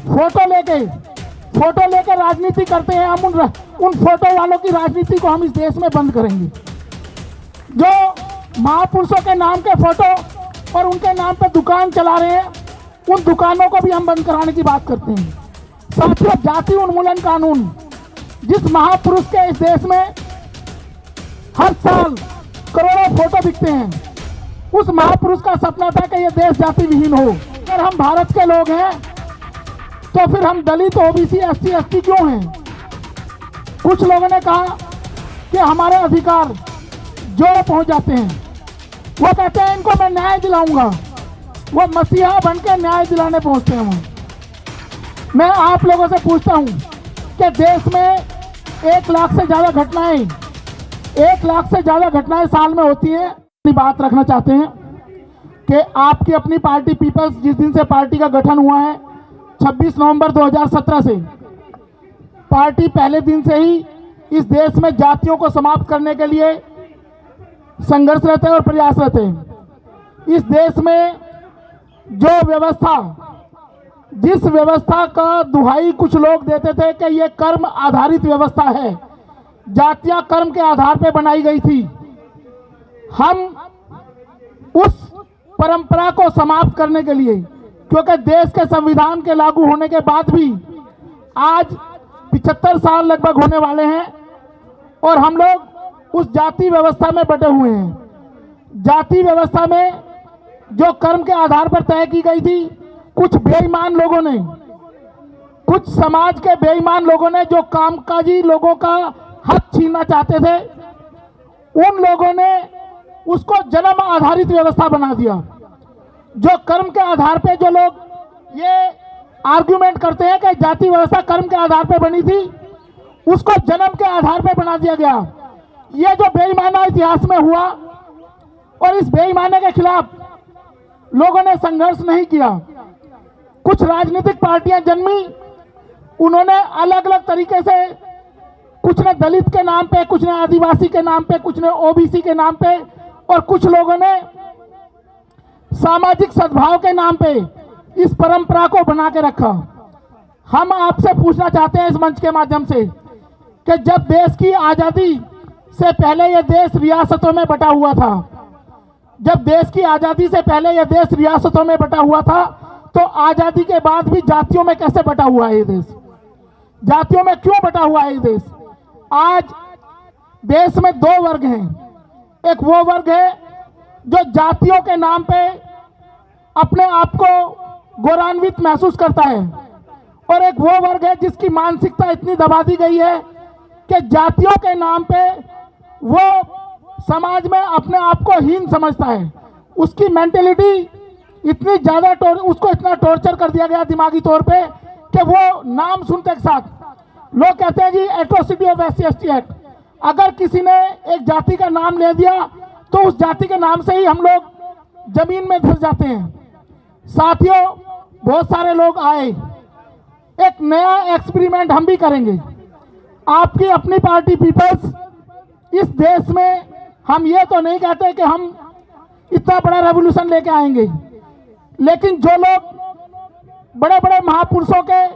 Photo लेके राजनीति करते हैं। हम उन फोटो वालों की राजनीति को हम इस देश में बंद करेंगे। जो महापुरुषों के नाम के फोटो और उनके नाम पे दुकान चला रहे हैं, उन दुकानों को भी हम बंद कराने की बात करते हैं। साथियों, जाति उन्मूलन कानून, जिस महापुरुष के इस देश में हर साल करोड़ों फोटो बिकते हैं, उस महापुरुष का सपना था कि यह देश जाति विहीन हो। अगर हम भारत के लोग हैं तो फिर हम दलित, ओबीसी, एससी, एसटी क्यों हैं? कुछ लोगों ने कहा कि हमारे अधिकार जोड़ पहुंच जाते हैं। वो कहते हैं इनको मैं न्याय दिलाऊंगा, वो मसीहा बनकर न्याय दिलाने पहुंचते हैं वहां। मैं आप लोगों से पूछता हूं कि देश में 1 लाख से ज़्यादा घटनाएं साल में होती हैं। अपनी बात रखना चाहते हैं कि आपकी अपनी पार्टी पीपल्स, जिस दिन से पार्टी का गठन हुआ है 26 नवंबर 2017 से, पार्टी पहले दिन से ही इस देश में जातियों को समाप्त करने के लिए संघर्षरत है और प्रयासरत है। इस देश में जो व्यवस्था, जिस व्यवस्था का दुहाई कुछ लोग देते थे कि ये कर्म आधारित व्यवस्था है, जातियां कर्म के आधार पर बनाई गई थी, हम उस परंपरा को समाप्त करने के लिए, क्योंकि देश के संविधान के लागू होने के बाद भी आज 75 साल लगभग होने वाले हैं और हम लोग उस जाति व्यवस्था में बटे हुए हैं। जाति व्यवस्था में जो कर्म के आधार पर तय की गई थी, कुछ बेईमान लोगों ने, कुछ समाज के बेईमान लोगों ने जो कामकाजी लोगों का हक छीनना चाहते थे, उन लोगों ने उसको जन्म आधारित व्यवस्था बना दिया। जो कर्म के आधार पे जो लोग ये आर्गुमेंट करते हैं कि जाति व्यवस्था कर्म के आधार पे बनी थी, उसको जन्म के आधार पे बना दिया गया। ये जो बेईमाना इतिहास में हुआ और इस बेईमाने के खिलाफ लोगों ने संघर्ष नहीं किया। कुछ राजनीतिक पार्टियां जन्मी, उन्होंने अलग अलग तरीके से, कुछ ने दलित के नाम पे, कुछ ने आदिवासी के नाम पे, कुछ ने ओबीसी के नाम पे और कुछ लोगों ने सामाजिक सद्भाव के नाम पे इस परंपरा को बना के रखा। हम आपसे पूछना चाहते हैं इस मंच के माध्यम से कि जब देश की आज़ादी से पहले यह देश रियासतों में बटा हुआ था, जब देश की आज़ादी से पहले यह देश रियासतों में बटा हुआ था, तो आज़ादी के बाद भी जातियों में कैसे बटा हुआ है ये देश? जातियों में क्यों बटा हुआ है ये देश? आज देश में 2 वर्ग हैं। एक वो वर्ग है जो जातियों के नाम पे अपने आप को गौरवान्वित महसूस करता है, और एक वो वर्ग है जिसकी मानसिकता इतनी दबा दी गई है कि जातियों के नाम पे वो समाज में अपने आप को हीन समझता है। उसकी मेंटेलिटी इतनी ज़्यादा उसको इतना टॉर्चर कर दिया गया दिमागी तौर पे कि वो नाम सुनते के साथ लोग कहते हैं जी एट्रोसिटी ऑफ SC/ST एक्ट। अगर किसी ने एक जाति का नाम ले दिया तो उस जाति के नाम से ही हम लोग जमीन में धंस जाते हैं। साथियों, बहुत सारे लोग आए, एक नया एक्सपेरिमेंट हम भी करेंगे। आपकी अपनी पार्टी पीपल्स, इस देश में हम ये तो नहीं कहते कि हम इतना बड़ा रेवोल्यूशन लेके आएंगे, लेकिन जो लोग बड़े बड़े महापुरुषों के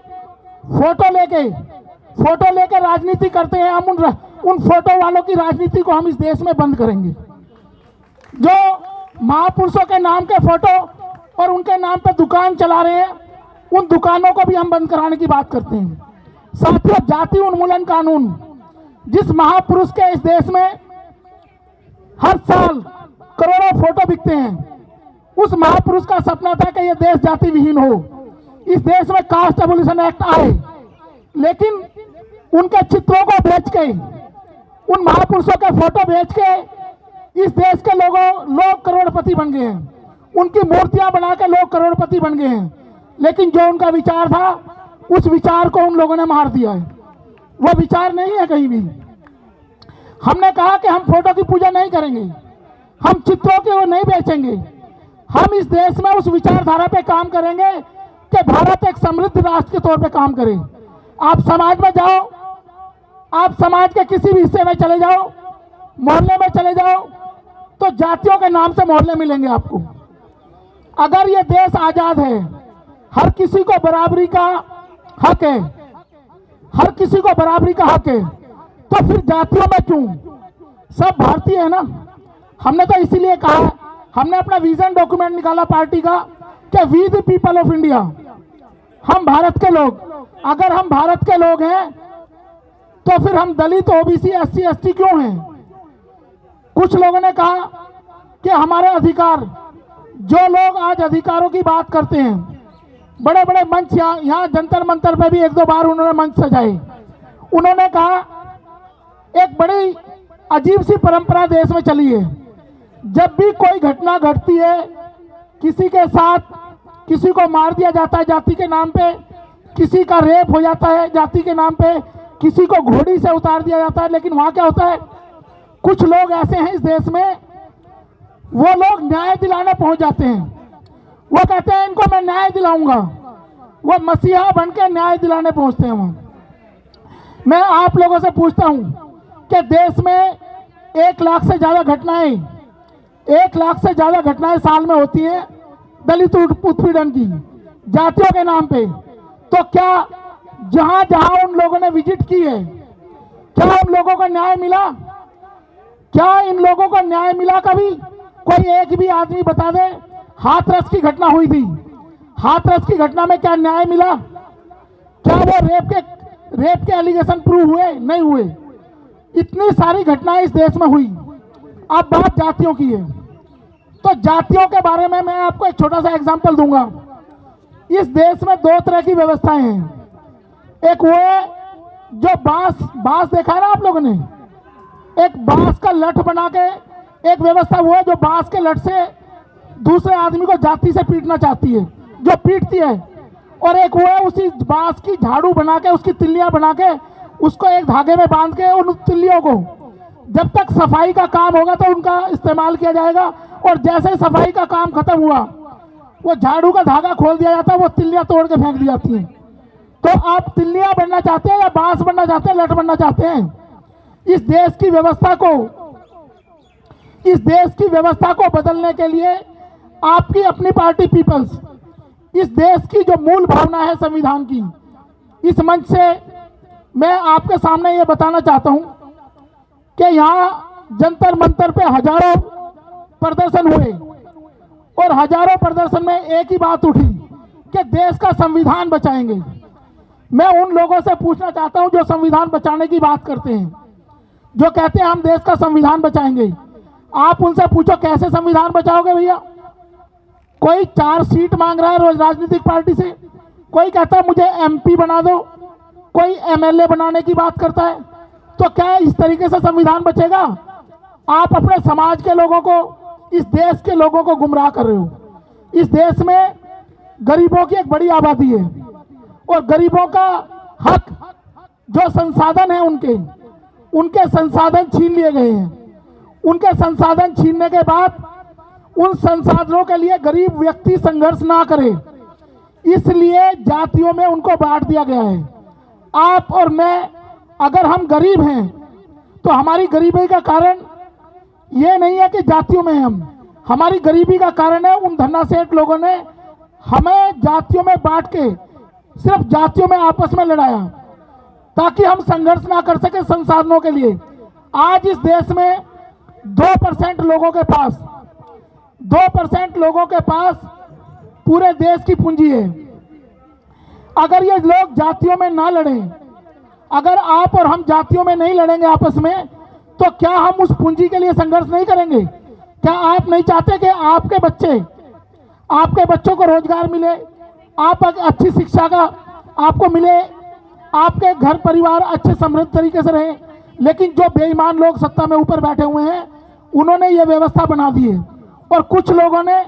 फोटो लेके राजनीति करते हैं, हम उन फोटो वालों की राजनीति को हम इस देश में बंद करेंगे। जो महापुरुषों के नाम के फोटो और उनके नाम पे दुकान चला रहे हैं, उन दुकानों को भी हम बंद कराने की बात करते हैं। साथियों, जाति उन्मूलन कानून, जिस महापुरुष के इस देश में हर साल करोड़ों फोटो बिकते हैं, उस महापुरुष का सपना था कि यह देश जाति विहीन हो। इस देश में कास्ट एबोलिशन एक्ट आए, लेकिन उनके चित्रों को बेच के, उन महापुरुषों के फोटो बेच के इस देश के लोग करोड़पति बन गए हैं। उनकी मूर्तियां बना के लोग करोड़पति बन गए हैं, लेकिन जो उनका विचार था, उस विचार को उन लोगों ने मार दिया है। वो विचार नहीं है कहीं भी। हमने कहा कि हम फोटो की पूजा नहीं करेंगे, हम चित्रों के वो नहीं बेचेंगे। हम इस देश में उस विचारधारा पे काम करेंगे कि भारत एक समृद्ध राष्ट्र के तौर पे काम करे। आप समाज में जाओ, आप समाज के किसी भी हिस्से में चले जाओ, मोहल्ले में चले जाओ, तो जातियों के नाम से मोहल्ले मिलेंगे आपको। अगर ये देश आजाद है, हर किसी को बराबरी का हक है, हर किसी को बराबरी का हक है, तो फिर जातियों में क्यों? सब भारतीय है ना। हमने तो इसीलिए कहा, हमने अपना विजन डॉक्यूमेंट निकाला पार्टी का कि we the people of India, हम भारत के लोग। अगर हम भारत के लोग हैं तो फिर हम दलित, ओबीसी, एससी, एसटी क्यों हैं? कुछ लोगों ने कहा कि हमारे अधिकार, जो लोग आज अधिकारों की बात करते हैं, बड़े बड़े मंच, यहाँ जंतर मंतर पे भी एक दो बार उन्होंने मंच सजाए। उन्होंने कहा एक बड़ी अजीब सी परंपरा देश में चली है, जब भी कोई घटना घटती है, किसी के साथ किसी को मार दिया जाता है जाति के नाम पे, किसी का रेप हो जाता है जाति के नाम पे, किसी को घोड़ी से उतार दिया जाता है, लेकिन वहां क्या होता है, कुछ लोग ऐसे हैं इस देश में, वो लोग न्याय दिलाने पहुंच जाते हैं। वो कहते हैं इनको मैं न्याय दिलाऊंगा, वो मसीहा बन के न्याय दिलाने पहुंचते हैं वहां। मैं आप लोगों से पूछता हूं कि देश में 1 लाख से ज्यादा घटनाएं, 1 लाख से ज्यादा घटनाएं साल में होती हैं दलित उत्पीड़न की, जातियों के नाम पे। तो क्या जहां जहां उन लोगों ने विजिट की है, क्या उन लोगों को न्याय मिला? क्या इन लोगों को न्याय मिला कभी? कोई एक भी आदमी बता दे। हाथरस की घटना हुई थी, हाथरस की घटना में क्या न्याय मिला? क्या वो रेप के एलिगेशन प्रूव हुए? नहीं हुए। इतनी सारी घटनाएं इस देश में हुई। अब बात जातियों की है, तो जातियों के बारे में मैं आपको एक छोटा सा एग्जांपल दूंगा। इस देश में 2 तरह की व्यवस्थाएं हैं। एक वो है जो बांस देखा है ना आप लोगों ने, एक बांस का लठ बना के एक व्यवस्था वो है जो बांस के लठ से दूसरे आदमी को जाति से पीटना चाहती है, जो पीटती है। और एक वो है उसी बांस की झाड़ू बना के, उसकी तिल्लियां बना के, उसको एक धागे में बांध के उन तिल्लियों को जब तक सफाई का काम होगा तो उनका इस्तेमाल किया जाएगा, और जैसे सफाई का काम खत्म हुआ वो झाड़ू का धागा खोल दिया जाता है, वो तिल्लियां तोड़ के फेंक दी जाती हैं। तो आप तिल्लियां बनना चाहते हैं या बांस बनना चाहते हैं, लठ बनना चाहते हैं? इस देश की व्यवस्था को बदलने के लिए आपकी अपनी पार्टी पीपल्स, इस देश की जो मूल भावना है संविधान की, इस मंच से मैं आपके सामने ये बताना चाहता हूं कि यहाँ जंतर मंतर पे हजारों प्रदर्शन हुए, और हजारों प्रदर्शन में एक ही बात उठी कि देश का संविधान बचाएंगे। मैं उन लोगों से पूछना चाहता हूं जो संविधान बचाने की बात करते हैं, जो कहते हैं हम देश का संविधान बचाएंगे। आप उनसे पूछो कैसे संविधान बचाओगे भैया? कोई 4 सीट मांग रहा है रोज राजनीतिक पार्टी से, कोई कहता है मुझे एमपी बना दो, कोई एमएलए बनाने की बात करता है। तो क्या इस तरीके से संविधान बचेगा? आप अपने समाज के लोगों को, इस देश के लोगों को गुमराह कर रहे हो। इस देश में गरीबों की एक बड़ी आबादी है, और गरीबों का हक, जो संसाधन है उनके संसाधन छीन लिए गए हैं। उनके संसाधन छीनने के बाद उन संसाधनों के लिए गरीब व्यक्ति संघर्ष ना करे, इसलिए जातियों में उनको बांट दिया गया है। आप और मैं, अगर हम गरीब हैं तो हमारी गरीबी का कारण ये नहीं है कि जातियों में हमारी गरीबी का कारण है उन धन्ना सेठ लोगों ने हमें जातियों में बांट के सिर्फ जातियों में आपस में लड़ाया, ताकि हम संघर्ष ना कर सके संसाधनों के लिए। आज इस देश में 2% लोगों के पास पूरे देश की पूंजी है। अगर ये लोग जातियों में ना लड़ें, अगर आप और हम जातियों में नहीं लड़ेंगे आपस में, तो क्या हम उस पूंजी के लिए संघर्ष नहीं करेंगे? क्या आप नहीं चाहते कि आपके बच्चों को रोजगार मिले, आप अच्छी शिक्षा का आपको मिले, आपके घर परिवार अच्छे समृद्ध तरीके से रहे? लेकिन जो बेईमान लोग सत्ता में ऊपर बैठे हुए हैं, उन्होंने ये व्यवस्था बना दी है, और कुछ लोगों ने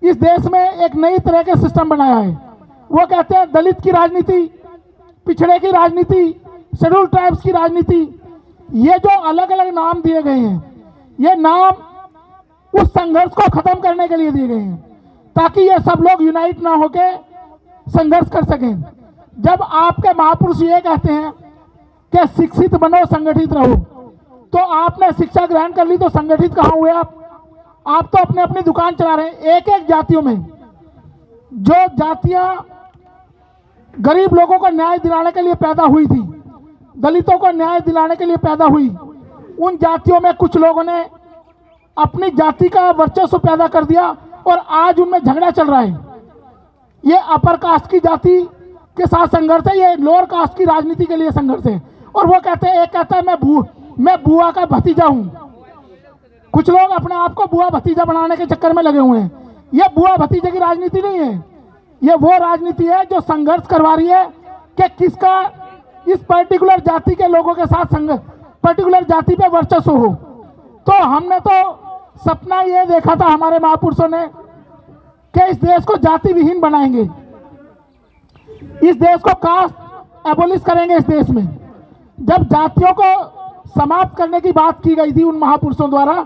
इस देश में एक नई तरह के सिस्टम बनाया है। वो कहते हैं दलित की राजनीति, पिछड़े की राजनीति, शेड्यूल ट्राइब्स की राजनीति। ये जो अलग अलग नाम दिए गए हैं, ये नाम उस संघर्ष को खत्म करने के लिए दिए गए हैं, ताकि ये सब लोग यूनाइट ना होके संघर्ष कर सकें। जब आपके महापुरुष ये कहते हैं कि शिक्षित बनो, संगठित रहो, तो आपने शिक्षा ग्रहण कर ली तो संगठित कहाँ हुए आप तो अपने अपनी दुकान चला रहे हैं। एक जातियों में जो जातियां गरीब लोगों को न्याय दिलाने के लिए पैदा हुई थी, दलितों को न्याय दिलाने के लिए पैदा हुई। उन जातियों में कुछ लोगों ने अपनी जाति का वर्चस्व पैदा कर दिया और आज उनमें झगड़ा चल रहा है। ये अपर कास्ट की जाति के साथ संघर्ष है, ये लोअर कास्ट की राजनीति के लिए संघर्ष है। और वो कहते हैं, एक कहता है मैं बुआ का भतीजा हूँ। कुछ लोग अपने आप को बुआ भतीजा बनाने के चक्कर में लगे हुए हैं। ये बुआ भतीजे की राजनीति नहीं है, ये वो राजनीति है जो संघर्ष करवा रही है कि किसका इस पर्टिकुलर जाति के लोगों के साथ पर्टिकुलर जाति पे वर्चस्व हो। तो हमने तो सपना ये देखा था हमारे महापुरुषों ने कि इस देश को जाति विहीन बनाएंगे, इस देश को कास्ट एबोलिश करेंगे। इस देश में जब जातियों को समाप्त करने की बात की गई थी उन महापुरुषों द्वारा,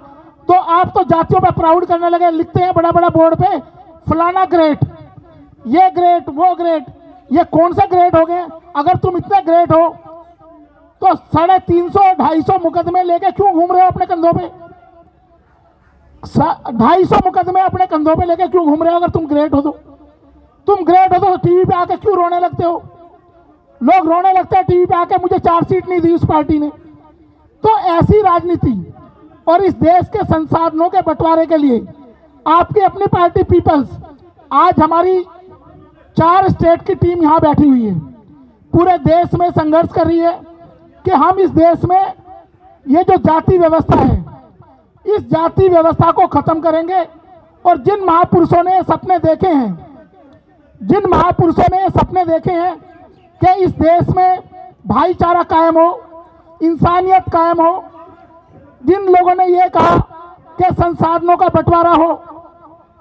तो आप तो जातियों पे प्राउड करने लगे, लिखते हैं बड़ा बड़ा बोर्ड पे फलाना ग्रेट, ये ग्रेट, वो ग्रेट। ये कौन सा ग्रेट हो गए? अगर तुम इतने ग्रेट हो तो 350-250 मुकदमे लेके क्यों घूम रहे हो अपने कंधों पे? 250 मुकदमे अपने कंधों पे लेके क्यों घूम रहे हो? अगर तुम ग्रेट हो तो तुम ग्रेट हो तो टीवी पे आके क्यों रोने लगते हो? लोग रोने लगते हैं टीवी पे आके, मुझे 4 सीट नहीं दी उस पार्टी ने। तो ऐसी राजनीति और इस देश के संसाधनों के बंटवारे के लिए आपकी अपनी पार्टी पीपल्स, आज हमारी 4 स्टेट की टीम यहाँ बैठी हुई है, पूरे देश में संघर्ष कर रही है कि हम इस देश में ये जो जाति व्यवस्था है, इस जाति व्यवस्था को खत्म करेंगे। और जिन महापुरुषों ने सपने देखे हैं, जिन महापुरुषों ने सपने देखे हैं कि इस देश में भाईचारा कायम हो, इंसानियत कायम हो, जिन लोगों ने ये कहा कि संसाधनों का बंटवारा हो।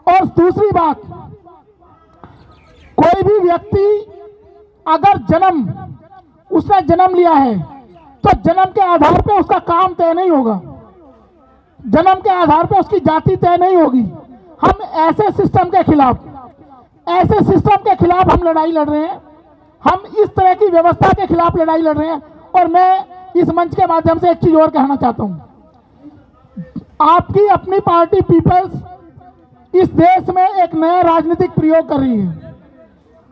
और दूसरी बात, कोई भी व्यक्ति अगर उसने जन्म लिया है तो जन्म के आधार पे उसका काम तय नहीं होगा, जन्म के आधार पे उसकी जाति तय नहीं होगी। हम ऐसे सिस्टम के खिलाफ हम लड़ाई लड़ रहे हैं, हम इस तरह की व्यवस्था के खिलाफ लड़ाई लड़ रहे हैं। और मैं इस मंच के माध्यम से एक चीज और कहना चाहता हूं, आपकी अपनी पार्टी पीपल्स इस देश में एक नया राजनीतिक प्रयोग कर रही है।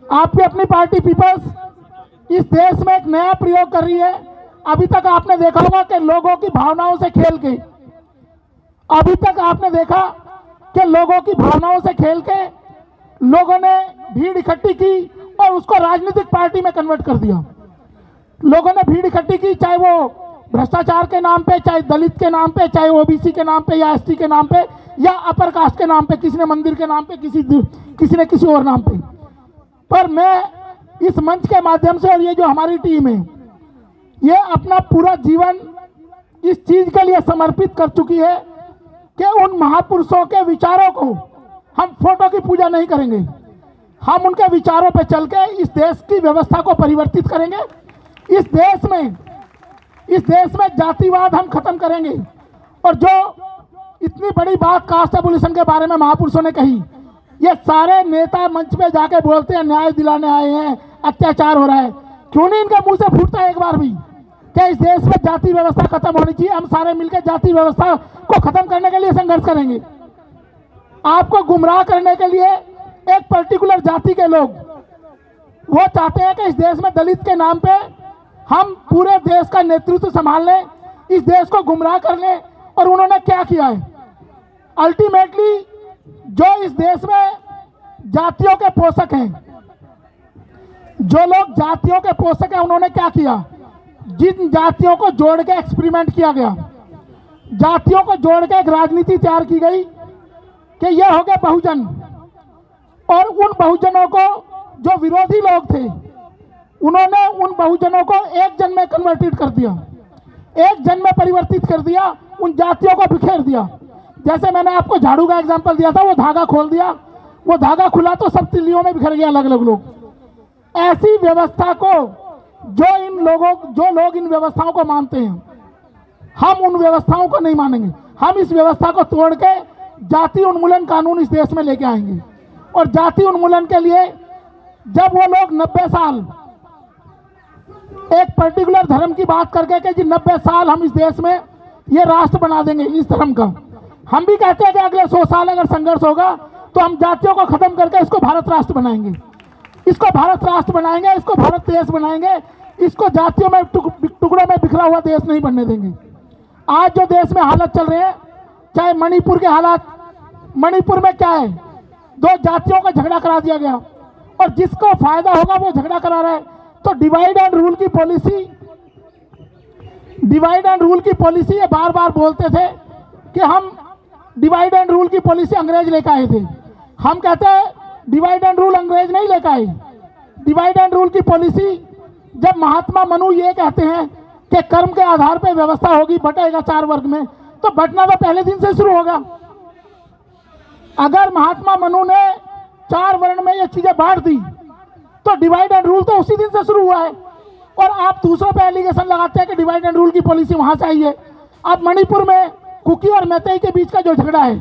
आपकी अपनी पार्टी पीपल्स इस देश में एक नया प्रयोग कर रही है। अभी तक आपने देखा होगा कि लोगों की भावनाओं से खेल के, अभी तक आपने देखा कि लोगों की भावनाओं से खेल के लोगों ने भीड़ इकट्ठी की और उसको राजनीतिक पार्टी में कन्वर्ट कर दिया। लोगों ने भीड़ इकट्ठी की, चाहे वो भ्रष्टाचार के नाम पे, चाहे दलित के नाम पे, चाहे ओबीसी के नाम पे, या एसटी के नाम पे, या अपर कास्ट के नाम पे, किसी ने मंदिर के नाम पे, किसी ने किसी और नाम पे। पर मैं इस मंच के माध्यम से, और ये जो हमारी टीम है, ये अपना पूरा जीवन इस चीज के लिए समर्पित कर चुकी है कि उन महापुरुषों के विचारों को हम फोटो की पूजा नहीं करेंगे, हम उनके विचारों पे चल के इस देश की व्यवस्था को परिवर्तित करेंगे। इस देश में जातिवाद हम खत्म करेंगे। और जो इतनी बड़ी बात कास्ट एबोलिशन के बारे में महापुरुषों ने कही, ये सारे नेता मंच पे जाके बोलते हैं न्याय दिलाने आए हैं, अत्याचार हो रहा है। क्यों नहीं इनके मुंह से फूटता है एक बार भी कि इस देश में जाति व्यवस्था खत्म होनी चाहिए, हम सारे मिलकर जाति व्यवस्था को खत्म करने के लिए संघर्ष करेंगे। आपको गुमराह करने के लिए एक पर्टिकुलर जाति के लोग वो चाहते हैं कि इस देश में दलित के नाम पे हम पूरे देश का नेतृत्व संभाल लें, इस देश को गुमराह कर लें। और उन्होंने क्या किया है? अल्टीमेटली जो इस देश में जातियों के पोषक हैं, जो लोग जातियों के पोषक हैं, उन्होंने क्या किया? जिन जातियों को जोड़ के एक्सपेरिमेंट किया गया, जातियों को जोड़ के एक राजनीति तैयार की गई कि ये हो गए बहुजन, और उन बहुजनों को जो विरोधी लोग थे उन्होंने उन बहुजनों को एक जन में कन्वर्टेड कर दिया, एक जन में परिवर्तित कर दिया, उन जातियों को बिखेर दिया। जैसे मैंने आपको झाड़ू का एग्जांपल दिया था, वो धागा खोल दिया, वो धागा खुला तो सब तिल्लियों में बिखर गया अलग अलग लोग। ऐसी व्यवस्था को जो लोग इन व्यवस्थाओं को मानते हैं, हम उन व्यवस्थाओं को नहीं मानेंगे। हम इस व्यवस्था को तोड़ के जाति उन्मूलन कानून इस देश में लेके आएंगे। और जाति उन्मूलन के लिए जब वो लोग 90 साल एक पर्टिकुलर धर्म की बात करके कि जी 90 साल हम इस देश में ये राष्ट्र बना देंगे इस धर्म का, हम भी कहते हैं कि अगले 100 साल अगर संघर्ष होगा तो हम जातियों को खत्म करके इसको भारत राष्ट्र बनाएंगे। इसको भारत राष्ट्र बनाएंगे, इसको भारत देश बनाएंगे, इसको जातियों में टुकड़ों में बिखरा हुआ देश नहीं बनने देंगे। आज जो देश में हालत चल रहे हैं, चाहे मणिपुर के हालात, मणिपुर में क्या है, दो जातियों का झगड़ा करा दिया गया और जिसको फायदा होगा वो झगड़ा करा रहा है। तो डिवाइड एंड रूल की पॉलिसी ये बार बार बोलते थे कि हम डिवाइड एंड रूल की पॉलिसी अंग्रेज लेकर आए थे। हम कहते हैं डिवाइड एंड रूल अंग्रेज नहीं लेकर आए। डिवाइड एंड रूल की पॉलिसी जब महात्मा मनु ये कहते हैं कि कर्म के आधार पर व्यवस्था होगी, बटेगा 4 वर्ग में, तो बंटना तो पहले दिन से शुरू होगा। अगर महात्मा मनु ने 4 वर्ण में ये चीजें बांट दी तो डिवाइड एंड रूल तो उसी दिन से शुरू हुआ है। और आप दूसरों पे एलिगेशन लगाते हैं कि डिवाइड एंड रूल की पॉलिसी वहां से आई है। अब मणिपुर में कुकी और मैतेई के बीच का जो झगड़ा है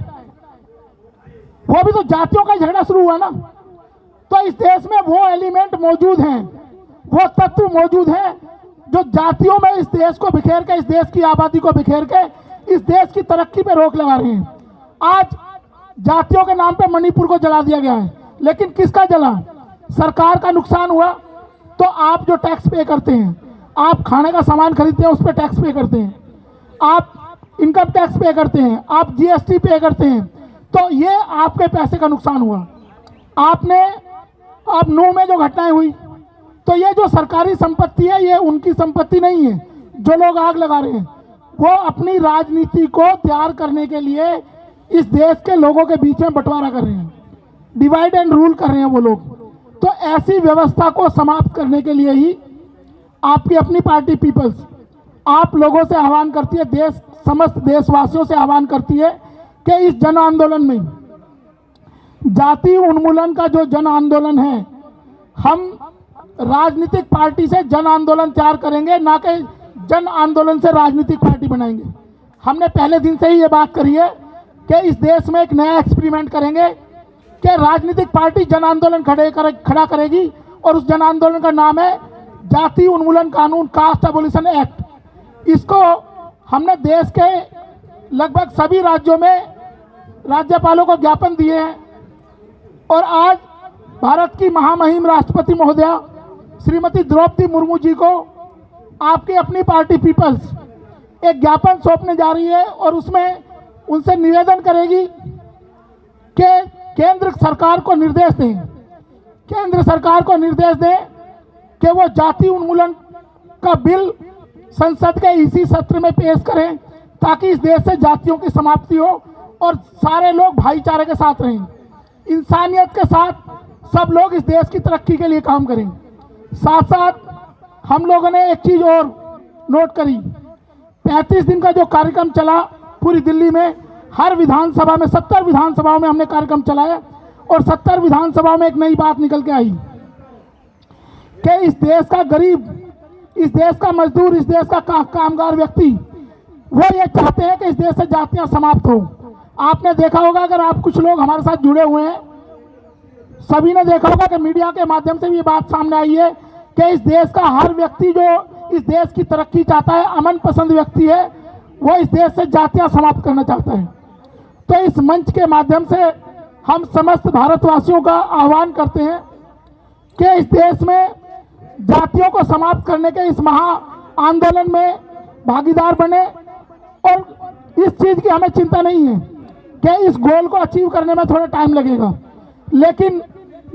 वो भी तो जातियों का झगड़ा शुरू हुआ ना। तो इस देश में वो एलिमेंट मौजूद हैं, वो तत्व मौजूद हैं जो जातियों में इस देश को बिखेर के, इस देश की आबादी को बिखेर के इस देश की तरक्की पे रोक लगा रहे हैं। आज जातियों के नाम पे मणिपुर को जला दिया गया है, लेकिन किसका जला? सरकार का नुकसान हुआ। तो आप जो टैक्स पे करते हैं, आप खाने का सामान खरीदते हैं उस पर टैक्स पे करते हैं, आप इनकम टैक्स पे करते हैं, आप जीएसटी पे करते हैं, तो ये आपके पैसे का नुकसान हुआ। आपने अब नूह में जो घटनाएं हुई, तो ये जो सरकारी संपत्ति है ये उनकी संपत्ति नहीं है। जो लोग आग लगा रहे हैं वो अपनी राजनीति को तैयार करने के लिए इस देश के लोगों के बीच में बंटवारा कर रहे हैं, डिवाइड एंड रूल कर रहे हैं वो लोग। तो ऐसी व्यवस्था को समाप्त करने के लिए ही आपकी अपनी पार्टी पीपल्स आप लोगों से आह्वान करती है, समस्त देशवासियों से आह्वान करती है कि इस जन आंदोलन में, जाति उन्मूलन का जो जन आंदोलन है, हम राजनीतिक पार्टी से जन आंदोलन तैयार करेंगे, ना कि जन आंदोलन से राजनीतिक पार्टी बनाएंगे। हमने पहले दिन से ही ये बात करी है कि इस देश में एक नया एक्सपेरिमेंट करेंगे कि राजनीतिक पार्टी जन आंदोलन खड़ा करेगी और उस जन आंदोलन का नाम है जाति उन्मूलन कानून, कास्ट एबोलिशन एक्ट। इसको हमने देश के लगभग सभी राज्यों में राज्यपालों को ज्ञापन दिए हैं और आज भारत की महामहिम राष्ट्रपति महोदया श्रीमती द्रौपदी मुर्मू जी को आपकी अपनी पार्टी पीपल्स एक ज्ञापन सौंपने जा रही है और उसमें उनसे निवेदन करेगी कि केंद्र सरकार को निर्देश दें कि वो जाति उन्मूलन का बिल संसद के इसी सत्र में पेश करें ताकि इस देश से जातियों की समाप्ति हो और सारे लोग भाईचारे के साथ रहें, इंसानियत के साथ सब लोग इस देश की तरक्की के लिए काम करें। साथ साथ हम लोगों ने एक चीज़ और नोट करी, 35 दिन का जो कार्यक्रम चला पूरी दिल्ली में, हर विधानसभा में 70 विधानसभाओं में हमने कार्यक्रम चलाया और 70 विधानसभाओं में एक नई बात निकल के आई कि इस देश का गरीब, इस देश का मजदूर, इस देश का कामगार व्यक्ति वो ये चाहते हैं कि इस देश से जातियां समाप्त हो। आपने देखा होगा, अगर आप कुछ लोग हमारे साथ जुड़े हुए हैं, सभी ने देखा होगा कि मीडिया के माध्यम से भी ये बात सामने आई है कि इस देश का हर व्यक्ति जो इस देश की तरक्की चाहता है, अमन पसंद व्यक्ति है, वो इस देश से जातियां समाप्त करना चाहता है। तो इस मंच के माध्यम से हम समस्त भारतवासियों का आह्वान करते हैं कि इस देश में जातियों को समाप्त करने के इस महा आंदोलन में भागीदार बने। और इस चीज़ की हमें चिंता नहीं है कि इस गोल को अचीव करने में थोड़ा टाइम लगेगा, लेकिन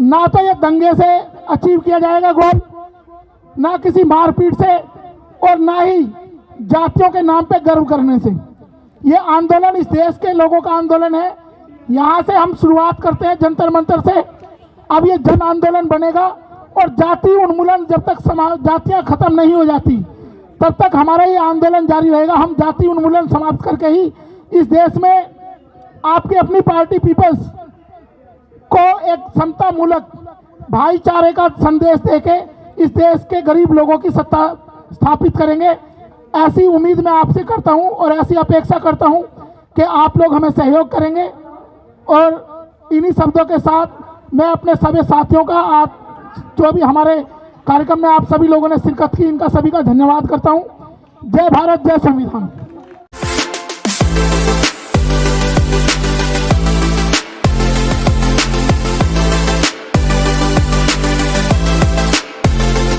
ना तो ये दंगे से अचीव किया जाएगा गोल, ना किसी मारपीट से, और ना ही जातियों के नाम पे गर्व करने से। ये आंदोलन इस देश के लोगों का आंदोलन है। यहाँ से हम शुरुआत करते हैं जंतर मंतर से, अब ये जन आंदोलन बनेगा और जाति उन्मूलन जब तक जातियाँ खत्म नहीं हो जाती तब तक हमारा ये आंदोलन जारी रहेगा। हम जाति उन्मूलन समाप्त करके ही इस देश में आपकी अपनी पार्टी पीपल्स को एक समता मूलक भाईचारे का संदेश देके इस देश के गरीब लोगों की सत्ता स्थापित करेंगे। ऐसी उम्मीद मैं आपसे करता हूं और ऐसी अपेक्षा करता हूं कि आप लोग हमें सहयोग करेंगे। और इन्हीं शब्दों के साथ मैं अपने सभी साथियों का, आप जो भी हमारे कार्यक्रम में आप सभी लोगों ने शिरकत की, इनका सभी का धन्यवाद करता हूं। जय भारत, जय संविधान।